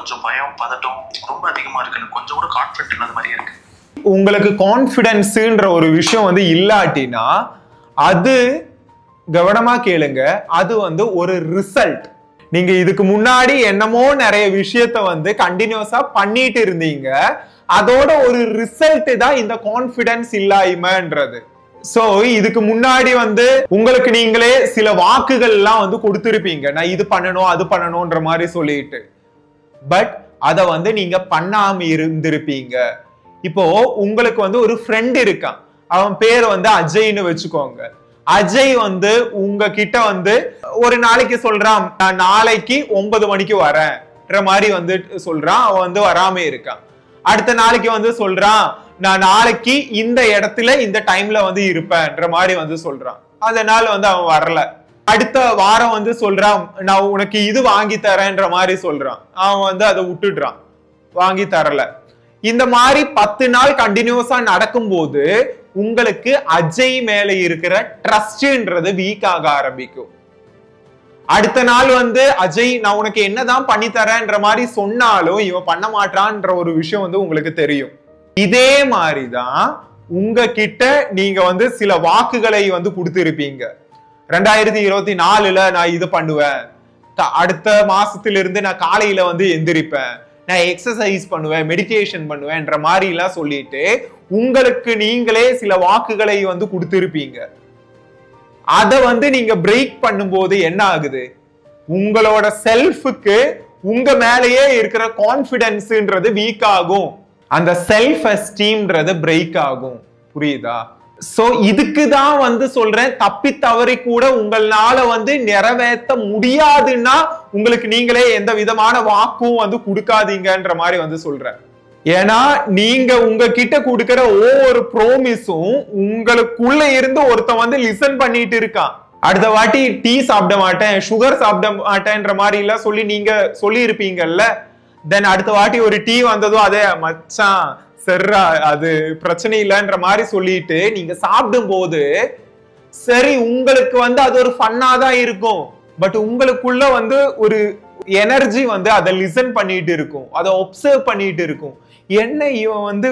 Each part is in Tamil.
கொஞ்சம் பயம் பதட்டம் ரொம்ப அதிகமா இருக்கு. கொஞ்சம் கூட கான்ஃபிடன்ட் இல்லாத மாதிரியே இருக்கு. உங்களுக்கு கான்ஃபிடன்ஸ்ன்ற ஒரு விஷயம் வந்து இல்லாட்டினா அது கவனமா கேளுங்க, அது வந்து ஒரு ரிசல்ட். நீங்க இதுக்கு முன்னாடி என்னமோ நிறைய விஷயத்த வந்து கண்டினியூஸா பண்ணிட்டு இருந்தீங்க, அதோட ஒரு ரிசல்ட் தான் இந்த கான்ஃபிடன்ஸ் இல்லாய்மைன்றது. சோ இதுக்கு முன்னாடி வந்து உங்களுக்கு நீங்களே சில வாக்குகள் எல்லாம் வந்து கொடுத்திருப்பீங்க, நான் இது பண்ணணும் அது பண்ணணும்ன்ற மாதிரி சொல்லிட்டு. பட் அத வந்து நீங்க பண்ணாம இருந்திருப்பீங்க. இப்போ உங்களுக்கு வந்து ஒரு ஃப்ரெண்ட் இருக்கான், அவன் பேர் வந்து அஜய்னு வச்சுக்கோங்க. அஜய் வந்து உங்ககிட்ட வந்து ஒரு நாளைக்கு சொல்றான், நான் நாளைக்கு 9 மணிக்கு வரேன்ற மாதிரி வந்து சொல்றான். அவன் வந்து வராம இருக்கான். அடுத்த நாளைக்கு வந்து சொல்றான், நான் நாளைக்கு இந்த இடத்துல இந்த டைம்ல வந்து இருப்பேன்ற மாதிரி வந்து சொல்றான். அதனால வந்து அவன் வரல. அடுத்த வாரம் வந்து சொல்றான், நான் உனக்கு இது வாங்கி தரேன்ற மாதிரி சொல்றான். அவன் வந்து அதை விட்டுடுறான், வாங்கி தரல. இந்த மாதிரி 10 நாள் கண்டினியூஸா நடக்கும்போது உங்களுக்கு அஜய் மேல இருக்கிற ட்ரஸ்ட்ன்றது வீக் ஆக ஆரம்பிக்கும். அடுத்த நாள் வந்து அஜய் நான் உனக்கு என்னதான் பண்ணி தரேன்ற மாதிரி சொன்னாலும் இவன் பண்ண மாட்டான்ற ஒரு விஷயம் வந்து உங்களுக்கு தெரியும். இதே மாதிரிதான் உங்ககிட்ட நீங்க வந்து சில வாக்குகளை வந்து கொடுத்திருப்பீங்க. 2024 நான் இது பண்ணுவேன், அடுத்த மாசத்திலிருந்து நான் காலையில வந்து எந்திரிப்பேன், நான் எக்ஸசைஸ் பண்ணுவேன், மெடிடேஷன் பண்ணுவேன்ற மாதிரி எல்லாம் சொல்லிட்டு உங்களுக்கு நீங்களே சில வாக்குகளை வந்து கொடுத்திருப்பீங்க. அத வந்து நீங்க பிரேக் பண்ணும்போது என்ன ஆகுது, உங்களோட செல்ஃபுக்கு உங்க மேலேயே இருக்கிற கான்ஃபிடன்ஸ்ன்றது வீக் ஆகும், அந்த செல்ஃப் எஸ்டீம்ன்றது பிரேக் ஆகும். புரியுதா? சோ இதுக்கு தான் வந்து சொல்றேன், தப்பி தவறி கூட உங்களால வந்து நிறைவேற்ற முடியாதுன்னா உங்களுக்கு நீங்களே எந்த விதமான வாக்கும் வந்து கொடுக்காதீங்கன்ற மாதிரி வந்து சொல்றேன். ஏன்னா நீங்க உங்ககிட்ட கொடுக்கிற ஒவ்வொரு ப்ரோமிஸும் உங்களுக்குள்ள இருந்து ஒருத்தன் வந்து லிசன் பண்ணிட்டு இருக்கான். அடுத்த வாட்டி டீ சாப்பிட மாட்டேன், சுகர் சாப்பிட மாட்டேன்ற மாதிரி எல்லாம் சொல்லி நீங்க சொல்லி இருப்பீங்கல்ல. தென் அடுத்த வாட்டி ஒரு டீ வந்ததும் அதே மச்சான் சரிரா அது பிரச்சனை இல்லைன்ற மாதிரி சொல்லிட்டு நீங்க சாப்பிடும் போது சரி உங்களுக்கு வந்து அது ஒரு ஃபன்னா தான் இருக்கும். பட் உங்களுக்குள்ள வந்து ஒரு எனர்ஜி வந்து அதை லிசன் பண்ணிட்டு இருக்கும், அதை ஒப்சர்வ் பண்ணிட்டு இருக்கும். என்ன இவன் வந்து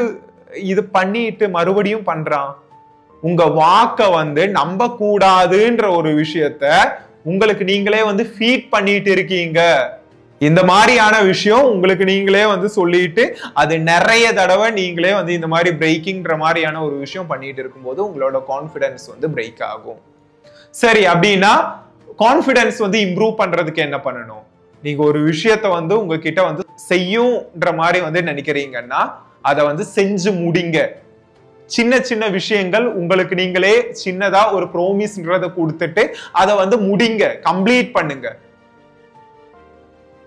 இது பண்ணிட்டு மறுபடியும் பண்றான். உங்க வாக்க வந்து நம்ப கூடாதுன்ற ஒரு விஷயத்த உங்களுக்கு நீங்களே வந்து ஃபீட் பண்ணிட்டு இருக்கீங்க. இந்த மாதிரியான விஷயம் உங்களுக்கு நீங்களே வந்து சொல்லிட்டு அது நிறைய தடவை நீங்களே வந்து இந்த மாதிரி பிரேக்கிங்ன்ற மாதிரியான ஒரு விஷயம் பண்ணிட்டு இருக்கும்போது உங்களோட கான்ஃபிடன்ஸ் வந்து பிரேக் ஆகும். சரி, அப்படின்னா கான்ஃபிடன்ஸ் வந்து இம்ப்ரூவ் பண்றதுக்கு என்ன பண்ணணும்? நீங்க ஒரு விஷயத்த வந்து உங்ககிட்ட வந்து செய்யும்ன்ற மாதிரி வந்து நினைக்கிறீங்கன்னா அதை வந்து செஞ்சு முடிங்க. சின்ன சின்ன விஷயங்கள் உங்களுக்கு நீங்களே சின்னதா ஒரு ப்ரோமிஸ்ன்றத கொடுத்துட்டு அதை வந்து முடிங்க, கம்ப்ளீட் பண்ணுங்க.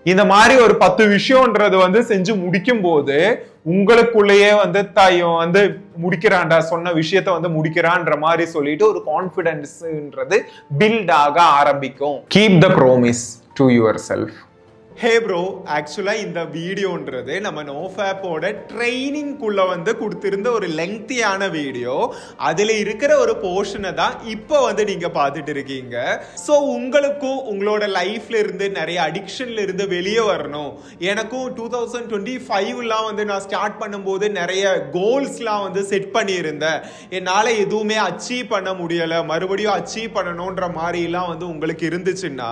இந்த மாதிரி ஒரு 10 விஷயம்ன்றது வந்து செஞ்சு முடிக்கும் போது உங்களுக்குள்ளேயே வந்து தாயும் வந்து முடிக்கிறான்டா, சொன்ன விஷயத்த வந்து முடிக்கிறான்ற மாதிரி சொல்லிட்டு ஒரு கான்ஃபிடன்ஸ்ன்றது பில்ட் ஆக ஆரம்பிக்கும். Keep the promise to your self. Hey bro, ஆக்சுவலா இந்த வீடியோன்றது நம்ம நோஃபேப்போட ட்ரைனிங்குள்ள வந்து கொடுத்திருந்த ஒரு லெங்க்தியான வீடியோ. அதுல இருக்கிற ஒரு போர்ஷனை தான் இப்போ வந்து நீங்க பார்த்துட்டு இருக்கீங்க. ஸோ உங்களுக்கும் உங்களோட லைஃப்ல இருந்து நிறைய அடிக்ஷன்ல இருந்து வெளியே வரணும். எனக்கும் 2025 வந்து நான் ஸ்டார்ட் பண்ணும்போது நிறைய கோல்ஸ்லாம் வந்து செட் பண்ணியிருந்தேன். என்னால் எதுவுமே அச்சீவ் பண்ண முடியலை, மறுபடியும் அச்சீவ் பண்ணணுன்ற மாதிரிலாம் வந்து உங்களுக்கு இருந்துச்சுன்னா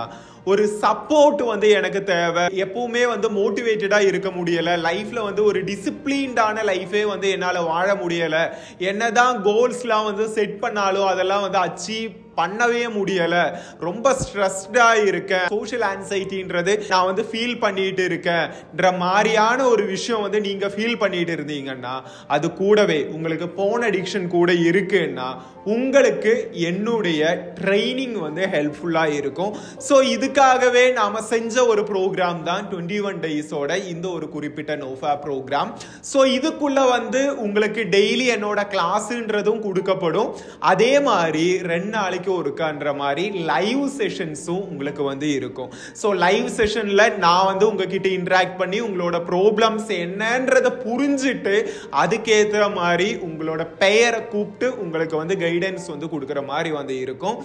ஒரு சப்போர்ட் வந்து எனக்கு தேவை. எப்பவுமே வந்து மோட்டிவேட்டடா இருக்க முடியல, லைஃப்ல வந்து ஒரு டிசிப்ளின்டான லைஃபே வந்து என்னால வாழ முடியல, என்னதான் கோல்ஸ்லாம் வந்து செட் பண்ணாலும் அதெல்லாம் வந்து அச்சீவ் பண்ணவே முடியல, ரொம்ப ஸ்ட்ரெஸ்டா இருக்கேன், சோஷியல் ஆன்சைட்டின்றது நான் வந்து ஃபீல் பண்ணிட்டு இருக்கேன்ற மாதிரியான ஒரு விஷயம் வந்து நீங்க ஃபீல் பண்ணிட்டு இருந்தீங்கன்னா, அது கூடவே உங்களுக்கு போன் அடிக்ஷன் கூட இருக்குன்னா உங்களுக்கு என்னுடைய ட்ரைனிங் வந்து ஹெல்ப்ஃபுல்லா இருக்கும். ஸோ இதுக்காகவே நாம செஞ்ச ஒரு ப்ரோக்ராம் தான் 21 டேஸோட இந்த ஒரு குறிப்பிட்ட நோஃபா ப்ரோக்ராம். ஸோ இதுக்குள்ள வந்து உங்களுக்கு டெய்லி என்னோட கிளாஸ்ன்றதும் கொடுக்கப்படும். அதே மாதிரி 2 நாளைக்கு நாளைக்கும் இருக்கான்ற மாதிரி லைவ் செஷன்ஸும் உங்களுக்கு வந்து இருக்கும். ஸோ லைவ் செஷன்ல நான் வந்து உங்ககிட்ட இன்டராக்ட் பண்ணி உங்களோட ப்ராப்ளம்ஸ் என்னன்றதை புரிஞ்சுட்டு அதுக்கேற்ற மாதிரி உங்களோட பெயரை கூப்பிட்டு உங்களுக்கு வந்து கைடன்ஸ் வந்து கொடுக்குற மாதிரி வந்து இருக்கும்.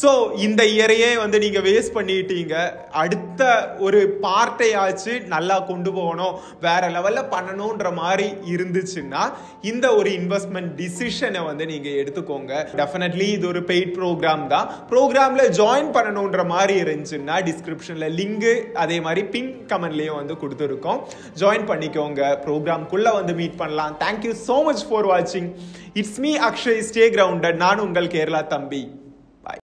ஸோ இந்த இயரையே வந்து நீங்க வேஸ்ட் பண்ணிட்டீங்க, அடுத்த ஒரு பார்ட்டையாச்சு நல்லா கொண்டு போகணும், வேற லெவல்ல பண்ணணும்ன்ற மாதிரி இருந்துச்சுன்னா இந்த ஒரு இன்வெஸ்ட்மெண்ட் டிசிஷனை வந்து நீங்க எடுத்துக்கோங்க. டெஃபினெட்லி இது ஒரு பெய்ட் ப்ரோக்ராம் தான். ப்ரோக்ராம்ல ஜாயின் பண்ணணும்ன்ற மாதிரி இருந்துச்சுன்னா டிஸ்கிரிப்ஷன்ல லிங்க் அதே மாதிரி பின் கமெண்ட்லயும் வந்து கொடுத்துருக்கோம், ஜாயின் பண்ணிக்கோங்க. ப்ரோக்ராம்குள்ள வந்து மீட் பண்ணலாம். Thank you so much for watching. It's me Akshay. Stay grounded. நான் உங்கள் கேரளா தம்பி.